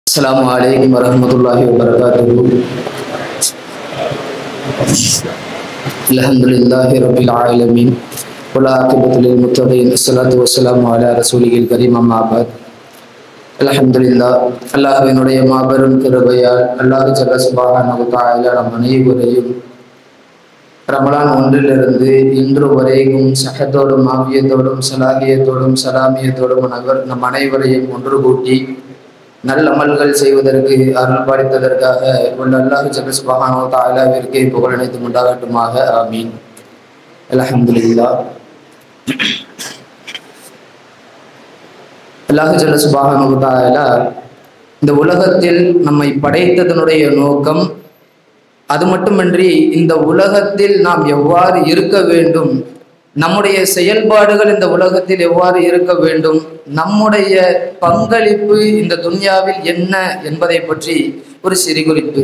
Assalamualaikum warahmatullahi wabarakatuh. Alhamdulillahi rabbil alamin. Wal aqibatu lil muttaqin. Assalatu wassalamu ala rasulil karim amma ba'd. Alhamdulillah. அல்லாஹ்வினுடைய மாபெரும் கிருபையால் அல்லாஹ் ஜல்ல சுப்ஹானஹு வ தஆலா நம் அனைவரையும் ரமலான் ஒன்றிலிருந்து இன்று வரைக்கும் சஹத்தோடும் ஆஃபியத்தோடும் சலாஹியத்தோடும் சலாமியத்தோடும் நம் அனைவரையும் ஒன்று கூட்டி நல்ல அமல்கள் செய்வதற்கு அருள் பாலித்ததற்காக உள்ள அல்லாஹ் ஜல்ல சுப்ஹானஹு வ தஆலாவிற்கு புகழ் அனைத்தும் உண்டாகட்டுமாக. ஆமீன். அல்ஹம்துலில்லாஹ். அல்லாஹ் ஜல்ல சுப்ஹானஹு வ தஆலா இந்த உலகத்தில் நம்மை படைத்ததனுடைய நோக்கம் அது மட்டுமின்றி இந்த உலகத்தில் நாம் எவ்வாறு இருக்க வேண்டும், நம்முடைய செயல்பாடுகள் இந்த உலகத்தில் எவ்வாறு இருக்க வேண்டும், நம்முடைய பங்களிப்பு இந்த துன்யாவில் என்ன என்பதை பற்றி ஒரு சிறு குறிப்பு.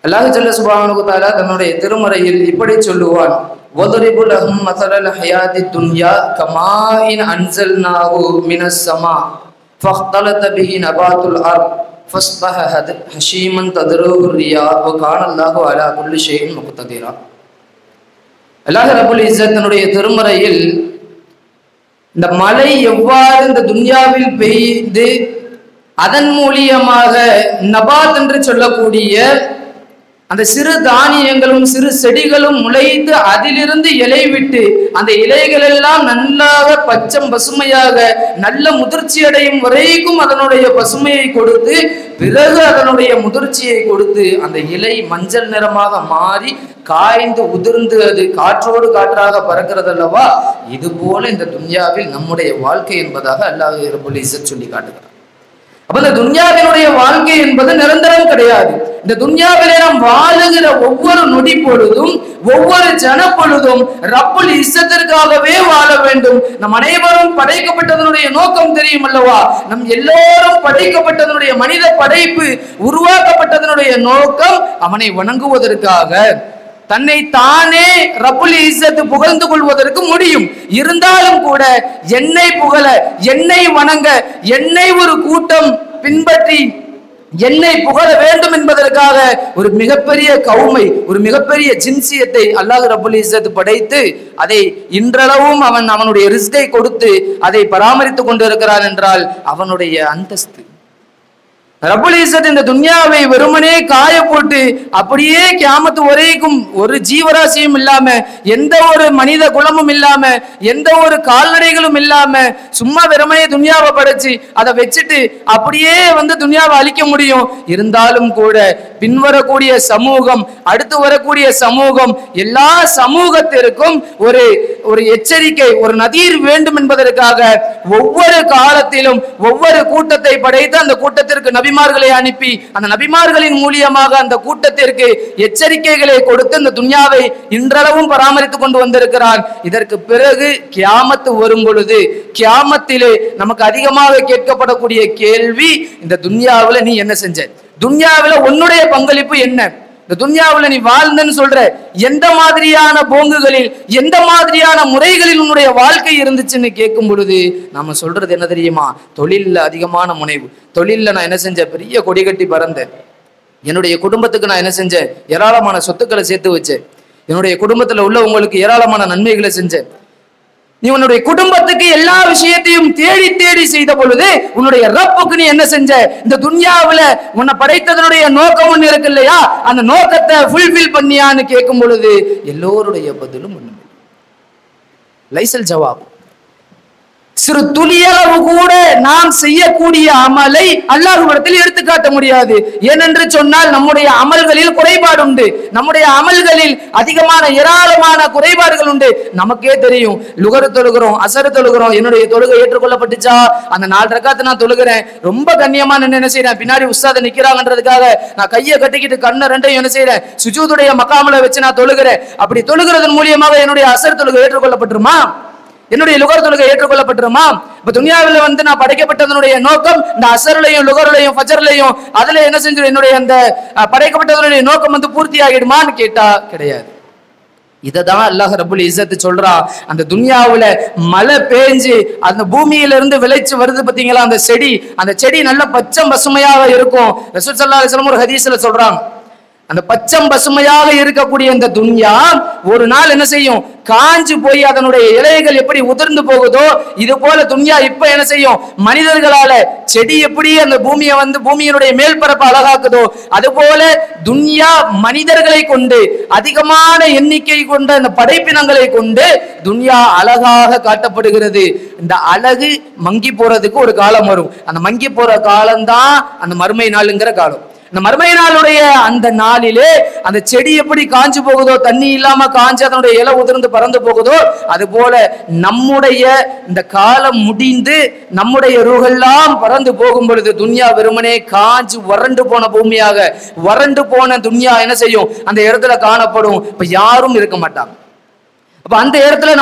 அல்லாஹ் ஜல்ல சுப்ஹானஹு வ தஆலா தன்னுடைய திருமறையில் இப்படி சொல்லுவான், வதரிபு லஹும் மஸலல் ஹயாத்தி துன்யா கமாஇன் அன்ஸல்னாஹு மினஸ் ஸமா ஃபக்தலத பிஹி நபாத்துல் அர்த் ஃபஸ்பஹத் ஹஷீமன் தத்ருஹு ரியா வ கான அல்லாஹு அலா குல்லி ஷைஇன் முக்ததிரா. அல்லாஹ் ரப்புல் இஸ்ஸத் தன்னுடைய திருமறையில் இந்த மழை எவ்வாறு இந்த துன்யாவில் பெய்து அதன் மூலியமாக நபாத் என்று சொல்லக்கூடிய அந்த சிறு தானியங்களும் சிறு செடிகளும் முளைத்து அதிலிருந்து இலை விட்டு அந்த இலைகள் எல்லாம் நல்லாக பச்சம் பசுமையாக நல்ல முதிர்ச்சி அடையும் வரைக்கும் அதனுடைய பசுமையை கொடுத்து பிறகு அதனுடைய முதிர்ச்சியை கொடுத்து அந்த இலை மஞ்சள் நிறமாக மாறி காய்ந்து உதிர்ந்து அது காற்றோடு காற்றாக பறக்கிறது அல்லவா, இது போல இந்த துன்யாவில் நம்முடைய வாழ்க்கை என்பதாக அல்லாஹ் ரப்புல் இஸ்ஸத் சொல்லி காட்டுகிறார். அப்ப இந்த துன்யாவினுடைய வாழ்க்கை என்பது நிரந்தரம் கிடையாது. இந்த துன்யாவிலே நாம் வாழுகிற ஒவ்வொரு நொடி பொழுதும் ஒவ்வொரு ஜன பொழுதும் ரப்புல் இஸ்ஸத்திற்காகவே வாழ வேண்டும். நம் அனைவரும் படைக்கப்பட்டதனுடைய நோக்கம் தெரியும் அல்லவா? நம் எல்லோரும் படைக்கப்பட்டதனுடைய மனித படைப்பு உருவாக்கப்பட்டதனுடைய நோக்கம் அவனை வணங்குவதற்காக, தன்னை தானே ரப்புல் இஸ்ஸத் புகழ்ந்து கொள்வதற்கு முடியும். இருந்தாலும் கூட என்னை புகழ, என்னை வணங்க, என்னை ஒரு கூட்டம் பின்பற்றி என்னை புகழ வேண்டும் என்பதற்காக ஒரு மிகப்பெரிய கௌமை, ஒரு மிகப்பெரிய ஜின்சியத்தை அல்லாஹ் ரப்புல் இஸ்ஸத் படைத்து அதை இன்றளவும் அவனுடைய ரிஸ்கை கொடுத்து அதை பராமரித்துக் கொண்டிருக்கிறான் என்றால் அவனுடைய அந்தஸ்து. ரப்புல் இஸ்ஸத் இந்த துன்யாவை வெறுமனே காய போட்டு அப்படியே கியாமத்து வரைக்கும் ஒரு ஜீவராசியும் இல்லாம, எந்த ஒரு மனித குலமும் இல்லாம, எந்த ஒரு கால்நடைகளும் இல்லாம சும்மா வெறுமனே துன்யாவை படைச்சு அதை வச்சுட்டு அப்படியே துன்யாவை அழிக்க முடியும். இருந்தாலும் கூட பின்வரக்கூடிய சமூகம், அடுத்து வரக்கூடிய சமூகம், எல்லா சமூகத்திற்கும் ஒரு எச்சரிக்கை, ஒரு நதீர் வேண்டும் என்பதற்காக ஒவ்வொரு காலத்திலும் ஒவ்வொரு கூட்டத்தை படைத்து அந்த கூட்டத்திற்கு நபிமார்களை அனுப்பி அந்த நபிமார்களின் மூலியமாக அந்த கூட்டத்திற்கு எச்சரிக்கைகளை கொடுத்து இந்த துன்யாவை இன்றளவும் பராமரித்துக் கொண்டு வந்திருக்கிறான். இதற்கு பிறகு கியாமத்து வரும் பொழுது கியாமத்திலே நமக்கு அதிகமாக கேட்கப்படக்கூடிய கேள்வி, இந்த துன்யாவில் நீ என்ன செஞ்ச, துன்யாவில் உன்னுடைய பங்களிப்பு என்ன, இந்த துன்யாவில் நீ வாழ்ந்தன்னு சொல்ற எந்த மாதிரியான போங்குகளில் எந்த மாதிரியான முறைகளில் உன்னுடைய வாழ்க்கை இருந்துச்சுன்னு கேட்கும் பொழுது நாம சொல்றது என்ன தெரியுமா? தொழில்ல அதிகமான முனைவு, தொழில்ல நான் என்ன செஞ்சேன், பெரிய கொடி கட்டி பறந்தேன், என்னுடைய குடும்பத்துக்கு நான் என்ன செஞ்சேன், ஏராளமான சொத்துக்களை சேர்த்து வச்சேன், என்னுடைய குடும்பத்துல உள்ள உங்களுக்கு ஏராளமான நன்மைகளை செஞ்சேன். நீ உன்னுடைய குடும்பத்துக்கு எல்லா விஷயத்தையும் தேடி தேடி செய்த பொழுது உன்னுடைய ரப்புக்கு நீ என்ன செஞ்ச, இந்த துன்யாவுல உன்னை படைத்ததனுடைய நோக்கம் ஒண்ணு இருக்கு இல்லையா, அந்த நோக்கத்தை ஃபுல்ஃபில் பண்ணியான்னு கேட்கும் பொழுது எல்லோருடைய பதிலும் ஒண்ணு, லைசல் ஜவாப். சிறு துளியளவு கூட நாம் செய்யக்கூடிய அமலை அல்லாஹ்விடத்தில் எடுத்துக்காட்ட முடியாது. ஏனென்று சொன்னால் நம்முடைய அமல்களில் குறைபாடு உண்டு, நம்முடைய அமல்களில் அதிகமான ஏராளமான குறைபாடுகள் உண்டு. நமக்கே தெரியும், லுகர் தொழுகிறோம், அசர் தொழுகிறோம், என்னுடைய தொழுகை ஏற்றுக்கொள்ளப்பட்டுச்சா, அந்த 4 ரக்காத்து நான் தொழுகிறேன், ரொம்ப கண்ணியமா என்ன செய்யறேன், பின்னாடி உஸ்தாத நிக்கிறாங்கன்றதுக்காக நான் கையை கட்டிக்கிட்டு கண்ணை ரெண்டையும் என்ன செய்யறேன், சுஜூதுடைய மகாமல வச்சு நான் தொழுகிறேன். அப்படி தொழுகிறதன் மூலியமாக என்னுடைய அசர் தொழுகை ஏற்றுக்கொள்ளப்பட்டுருமா, என்னுடைய லுகர் தொழுகை ஏற்றுக்கொள்ளப்பட்டுருமா? இப்ப துன்யாவில் நான் படைக்கப்பட்டதனுடைய நோக்கம் இந்த அசர்லையும் லுகர்லையும் ஃபஜர்லையும் அதுல என்ன செஞ்சு என்னுடைய அந்த படைக்கப்பட்டதனுடைய நோக்கம் பூர்த்தி ஆகிடுமான்னு கேட்டா கிடையாது. இததான் அல்லாஹ் ரப்புல் இஸ்ஸத் சொல்றா. அந்த துன்யாவுல மழை பேஞ்சு அந்த பூமியில இருந்து விளைச்சு வருது பாத்தீங்களா, அந்த செடி நல்ல பச்சை பசுமையாக இருக்கும். ரசூல் ஸல்லல்லாஹு அலைஹி வஸல்லம் ஒரு ஹதீஸ்ல சொல்றாங்க, அந்த பச்சம் பசுமையாக இருக்கக்கூடிய இந்த துன்யா ஒரு நாள் என்ன செய்யும், காஞ்சு போய் அதனுடைய இலைகள் எப்படி உதிர்ந்து போகுதோ இது போல துன்யா இப்ப என்ன செய்யும், மனிதர்களால செடி எப்படி அந்த பூமியை பூமியினுடைய மேல்பரப்பு அழகாக்குதோ அது போல துன்யா மனிதர்களை கொண்டு அதிகமான எண்ணிக்கை கொண்ட அந்த படைப்பினங்களை கொண்டு துன்யா அழகாக காட்டப்படுகிறது. இந்த அழகு மங்கி போறதுக்கு ஒரு காலம் வரும். அந்த மங்கி போற காலம்தான் அந்த மறுமை நாளுங்கிற காலம். இந்த மறுமை நாளுடைய அந்த நாளிலே அந்த செடி எப்படி காஞ்சு போகுதோ, தண்ணி இல்லாம காஞ்சு அதனுடைய இலை உதிர்ந்து பறந்து போகுதோ அது போல நம்முடைய இந்த காலம் முடிந்து நம்முடைய ரூஹெல்லாம் பறந்து போகும் பொழுது துன்யா வெறுமனே காஞ்சு வறண்டு போன பூமியாக, வறண்டு போன துன்யா என்ன செய்யும், அந்த இடத்துல காணப்படும். இப்ப யாரும் இருக்க மாட்டாங்க. அப்ப அந்த இடத்துல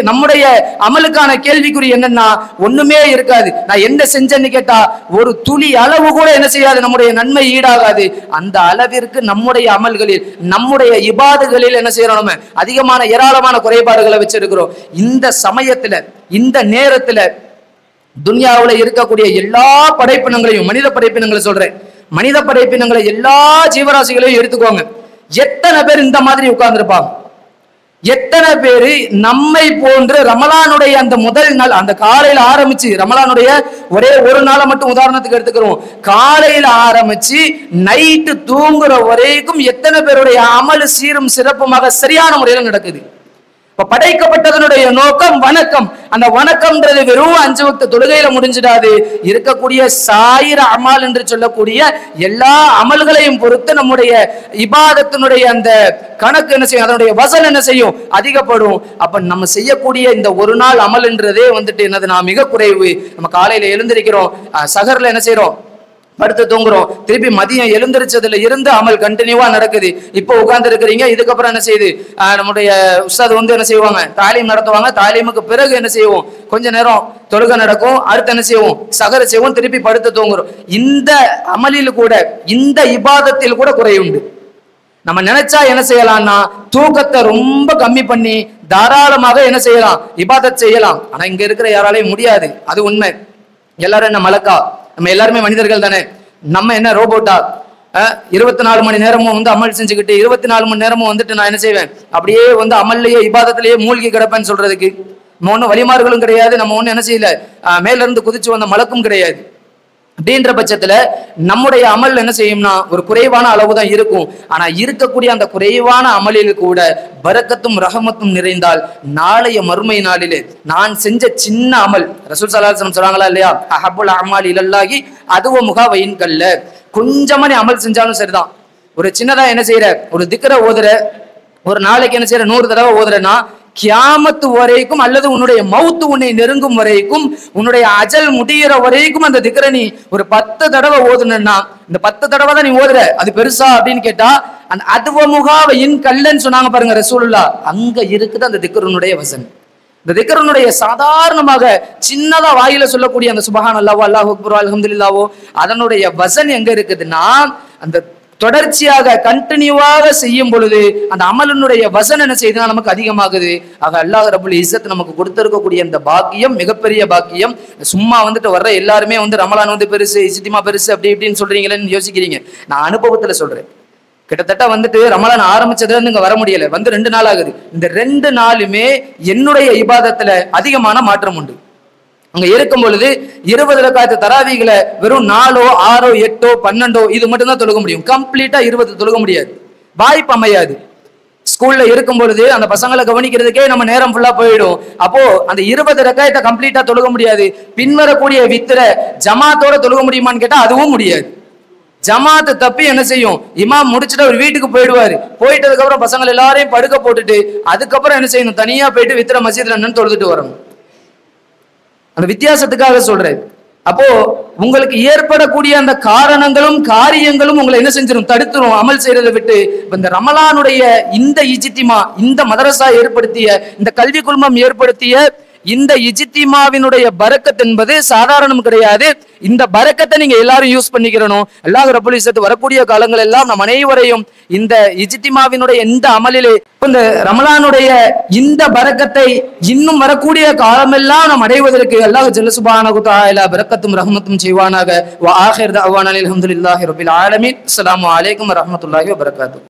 நம்முடைய அமலுக்கான கேள்விக்குறி என்னன்னா ஒண்ணுமே இருக்காது. நான் என்ன செஞ்சேன்னு கேட்டா ஒரு துளி அளவு கூட என்ன செய்யாது, நம்முடைய நன்மை ஈடாகாது. அந்த அளவிற்கு நம்முடைய அமல்களில் நம்முடைய இபாதுகளில் என்ன செய்யறோம், நம்ம அதிகமான ஏராளமான குறைபாடுகளை வச்சிருக்கிறோம். இந்த சமயத்துல இந்த நேரத்துல துன்யாவுல இருக்கக்கூடிய எல்லா படைப்பினங்களையும், மனித படைப்பினங்களை சொல்றேன், மனித படைப்பினங்களை எல்லா ஜீவராசிகளையும் எடுத்துக்கோங்க. எத்தனை பேர் இந்த மாதிரி உட்கார்ந்துருப்பாங்க? எத்தனை பேரு நம்மை போன்று ரமலானுடைய அந்த முதல் நாள், அந்த காலையில ஆரம்பிச்சு, ரமலானுடைய ஒரே ஒரு நாளை மட்டும் உதாரணத்துக்கு எடுத்துக்கிறோம், காலையில ஆரம்பிச்சு நைட்டு தூங்குற வரைக்கும் எத்தனை பேருடைய அமல் சீரும் சிறப்புமாக சரியான முறையில் நடக்குது. இப்ப படைக்கப்பட்டதனுடைய நோக்கம் வணக்கம். அந்த வணக்கம்ன்றது வெறும் 5 வக்த தொழுகையில முடிஞ்சிடாது. இருக்கக்கூடிய சாயிர அமல் என்று சொல்லக்கூடிய எல்லா அமல்களையும் பொறுத்து நம்முடைய இபாதத்தினுடைய அந்த கணக்கு என்ன செய்யும், அதனுடைய வசல் என்ன செய்யும், அதிகப்படும். அப்ப நம்ம செய்யக்கூடிய இந்த ஒரு நாள் அமல்ன்றதே என்னது, நான் மிக குறைவு. நம்ம காலையில எழுந்திருக்கிறோம், சஹர்ல என்ன செய்யறோம், படுத்து தூங்குறோம், திருப்பி மதியம் எழுந்திரிச்சதுல இருந்து அமல் கண்டினியூவா நடக்குது. இப்போ உட்கார்ந்து இருக்கிறீங்க, இதுக்கப்புறம் என்ன செய்யுது, நம்முடைய உஸ்தாத் என்ன செய்வாங்க, தாலீம் நடத்துவாங்க. தாலீமுக்கு பிறகு என்ன செய்வோம், கொஞ்ச நேரம் தொழுகை நடக்கும், அடுத்து என்ன செய்வோம், சகர செய்வோம், திருப்பி படுத்து தூங்குறோம். இந்த அமலில் கூட, இந்த இபாதத்தில் கூட குறை உண்டு. நம்ம நினைச்சா என்ன செய்யலாம்னா தூக்கத்தை ரொம்ப கம்மி பண்ணி தாராளமாக என்ன செய்யலாம், இபாதத் செய்யலாம். ஆனா இங்க இருக்கிற யாராலையும் முடியாது, அது உண்மை. எல்லாரும் என்ன மலக்கா? நம்ம எல்லாருமே மனிதர்கள் தானே. நம்ம என்ன ரோபோட்டா? 24 மணி நேரமும் அமல் செஞ்சுக்கிட்டு 24 மணி நேரமும் நான் என்ன செய்வேன், அப்படியே அமல்லையே இபாதத்திலேயே மூழ்கி கிடப்பேன்னு சொல்றதுக்கு நம்ம ஒன்றும் வழிமார்களும் கிடையாது. நம்ம ஒன்றும் என்ன செய்யல, மேல இருந்து குதிச்சு வந்த மலக்கும் கிடையாது. அப்படின்ற பட்சத்துல நம்முடைய அமல் என்ன செய்யும்னா ஒரு குறைவான அளவு தான் இருக்கும். ஆனா இருக்கக்கூடிய அந்த குறைவான அமலில் கூட பரக்கத்தும் ரஹமத்தும் நிறைந்தால் நாளைய மறுமை நாளிலே நான் செஞ்ச சின்ன அமல், ரசூல் ஸல்லல்லாஹு அலைஹி வஸல்லம் சொல்றாங்களா இல்லையா, அஹப்புல் அமாலி இலல்லாஹி அதுவ முகாவையின் கல்ல. கொஞ்சமா நீ அமல் செஞ்சாலும் சரிதான். ஒரு சின்னதா என்ன செய்யற, ஒரு திக்ர ஓதுற, ஒரு நாளைக்கு என்ன செய்யற 100 தடவை ஓதுறன்னா கியாமத்து வரைக்கும் அல்லது உன்னுடைய மவுத்து உன்னை நெருங்கும் வரைக்கும், உன்னுடைய அஜல் முடிகிற வரைக்கும் அந்த திக்ர நீ ஒரு 10 தடவை ஓதுனா, இந்த 10 தடவை தான் நீ ஓதுற, அது பெருசா அப்படின்னு கேட்டா அந்த அதுவமுகாவையின் கல்லன்னு சொன்னாங்க பாருங்க ரசூலுல்லாஹ், அங்க இருக்குது அந்த திக்ருனுடைய வசன். இந்த திக்ருனுடைய சாதாரணமாக சின்னதா வாயில சொல்லக்கூடிய அந்த சுபஹான் அல்லாஹ் அல்லாஹு அக்பர் அல்ஹம்துலில்லாஹ் அதனுடைய வசன் எங்க இருக்குதுன்னா அந்த தொடர்ச்சியாக கண்டினியூவாக செய்யும் பொழுது அந்த அமலினுடைய வசன் என்ன செய்யுதுன்னா நமக்கு அதிகமாகுது. ஆக அல்லாஹ் ரப்புல் இஸ்ஸத் நமக்கு கொடுத்திருக்கக்கூடிய அந்த பாக்கியம் மிகப்பெரிய பாக்கியம். சும்மா வர்ற எல்லாருமே ரமலான் பெருசு, இஜ்திமா பெருசு அப்படி இப்படின்னு சொல்றீங்களேன்னு யோசிக்கிறீங்க. நான் அனுபவத்துல சொல்றேன். கிட்டத்தட்ட ரமலான் ஆரம்பிச்சதுல இருந்து இங்க வர முடியல, 2 நாள் ஆகுது. இந்த 2 நாளுமே என்னுடைய இபாதத்துல அதிகமான மாற்றம் உண்டு. அங்க இருக்கும் பொழுது 20 ரக்காத்து தராவீகளை வெறும் 4, 6, 8, 12 இது மட்டும் தான் தொழுக முடியும். கம்ப்ளீட்டா 20 தொழுக முடியாது, வாய்ப்பு அமையாது. ஸ்கூல்ல இருக்கும் பொழுது அந்த பசங்களை கவனிக்கிறதுக்கே நம்ம நேரம் ஃபுல்லா போயிடும். அப்போ அந்த 20 ரக்காயத்தை கம்ப்ளீட்டா தொழுக முடியாது. பின்வரக்கூடிய வித்திர ஜமாத்தோட தொழுக முடியுமான்னு கேட்டா அதுவும் முடியாது. ஜமாத்து தப்பி என்ன செய்யும், இமாம் முடிச்சுட்டு அவர் வீட்டுக்கு போயிடுவாரு. போயிட்டதுக்கு அப்புறம் பசங்க எல்லாரையும் படுக்க போட்டுட்டு அதுக்கப்புறம் என்ன செய்யணும், தனியா போயிட்டு வித்திர மசீதுல என்னன்னு தொழுதுட்டு வரணும். அந்த வித்தியாசத்துக்காக சொல்றேன். அப்போ உங்களுக்கு ஏற்படக்கூடிய அந்த காரணங்களும் காரியங்களும் உங்களை என்ன செஞ்சிடும், தடுத்துரும் அமல் செய்யறதை விட்டு. இந்த ரமலானுடைய இந்த இஜ்திமா, இந்த மதரசா ஏற்படுத்திய, இந்த கல்வி குழுமம் ஏற்படுத்திய இந்த இஜ்திமாவினுடைய பரக்கத் என்பது சாதாரணம் கிடையாது. இந்த பரக்கத்தை நீங்க எல்லாரும் யூஸ் பண்ணிக்கிறணும். அல்லாஹ் ரப்பல் இஸ்ஸத் வரக்கூடிய காலங்கள் எல்லாம் நம் அனைவரையும் இந்த இஜ்திமாவினுடைய இந்த அமலிலே, இந்த ரமலானுடைய இந்த பரக்கத்தை இன்னும் வரக்கூடிய காலமெல்லாம் நாம் அடைவதற்கு அல்லாஹ் ஜல்ல சுப்ஹானஹு வ தஆலா பரக்கத்தும் ரஹ்மத்தும் செய்வானாக. வ ஆகிர் தஅவானா அல்ஹம்துலில்லாஹி ரப்பில் ஆலமீன். அஸ்ஸலாமு அலைக்கும் வ ரஹ்மத்துல்லாஹி வ பரக்காத்துஹு.